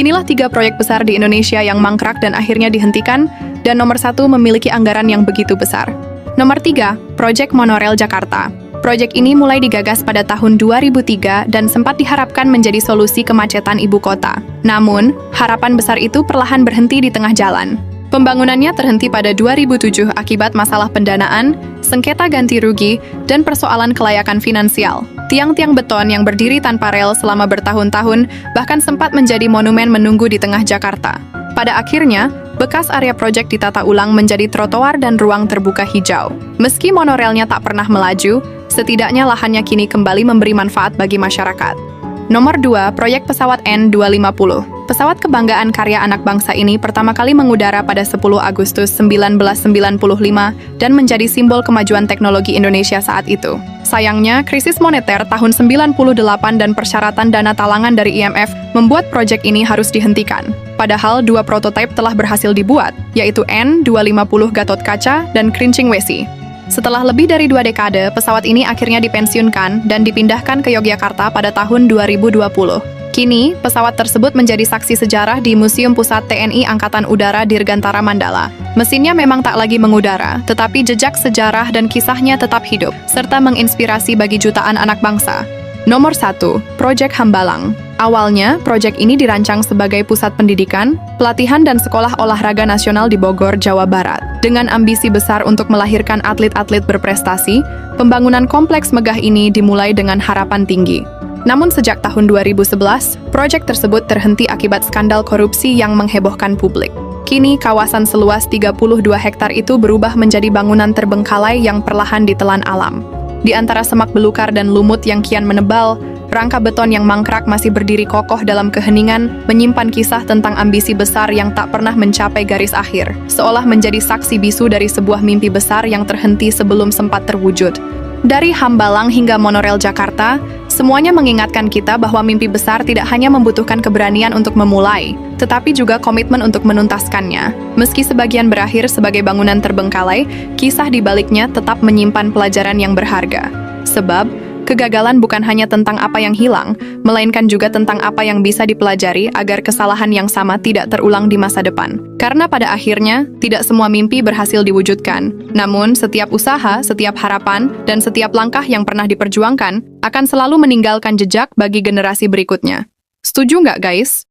Inilah 3 proyek besar di Indonesia yang mangkrak dan akhirnya dihentikan, dan nomor 1 memiliki anggaran yang begitu besar. Nomor 3, Proyek Monorail Jakarta. Proyek ini mulai digagas pada tahun 2003 dan sempat diharapkan menjadi solusi kemacetan ibu kota. Namun, harapan besar itu perlahan berhenti di tengah jalan. Pembangunannya terhenti pada 2007 akibat masalah pendanaan, sengketa ganti rugi, dan persoalan kelayakan finansial. Tiang-tiang beton yang berdiri tanpa rel selama bertahun-tahun bahkan sempat menjadi monumen menunggu di tengah Jakarta. Pada akhirnya, bekas area proyek ditata ulang menjadi trotoar dan ruang terbuka hijau. Meski monorelnya tak pernah melaju, setidaknya lahannya kini kembali memberi manfaat bagi masyarakat. Nomor 2, proyek pesawat N250. Pesawat kebanggaan karya anak bangsa ini pertama kali mengudara pada 10 Agustus 1995 dan menjadi simbol kemajuan teknologi Indonesia saat itu. Sayangnya, krisis moneter tahun 98 dan persyaratan dana talangan dari IMF membuat proyek ini harus dihentikan. Padahal 2 prototipe telah berhasil dibuat, yaitu N250 Gatot Kaca dan Krincing Wesi. Setelah lebih dari 2 dekade, pesawat ini akhirnya dipensiunkan dan dipindahkan ke Yogyakarta pada tahun 2020. Kini, pesawat tersebut menjadi saksi sejarah di Museum Pusat TNI Angkatan Udara Dirgantara Mandala. Mesinnya memang tak lagi mengudara, tetapi jejak sejarah dan kisahnya tetap hidup, serta menginspirasi bagi jutaan anak bangsa. Nomor 1, Proyek Hambalang. Awalnya, proyek ini dirancang sebagai pusat pendidikan, pelatihan dan sekolah olahraga nasional di Bogor, Jawa Barat. Dengan ambisi besar untuk melahirkan atlet-atlet berprestasi, pembangunan kompleks megah ini dimulai dengan harapan tinggi. Namun sejak tahun 2011, proyek tersebut terhenti akibat skandal korupsi yang menghebohkan publik. Kini, kawasan seluas 32 hektar itu berubah menjadi bangunan terbengkalai yang perlahan ditelan alam. Di antara semak belukar dan lumut yang kian menebal, rangka beton yang mangkrak masih berdiri kokoh dalam keheningan, menyimpan kisah tentang ambisi besar yang tak pernah mencapai garis akhir, seolah menjadi saksi bisu dari sebuah mimpi besar yang terhenti sebelum sempat terwujud. Dari Hambalang hingga Monorail Jakarta, semuanya mengingatkan kita bahwa mimpi besar tidak hanya membutuhkan keberanian untuk memulai, tetapi juga komitmen untuk menuntaskannya. Meski sebagian berakhir sebagai bangunan terbengkalai, kisah di baliknya tetap menyimpan pelajaran yang berharga. Sebab, kegagalan bukan hanya tentang apa yang hilang, melainkan juga tentang apa yang bisa dipelajari agar kesalahan yang sama tidak terulang di masa depan. Karena pada akhirnya, tidak semua mimpi berhasil diwujudkan. Namun, setiap usaha, setiap harapan, dan setiap langkah yang pernah diperjuangkan akan selalu meninggalkan jejak bagi generasi berikutnya. Setuju nggak, guys?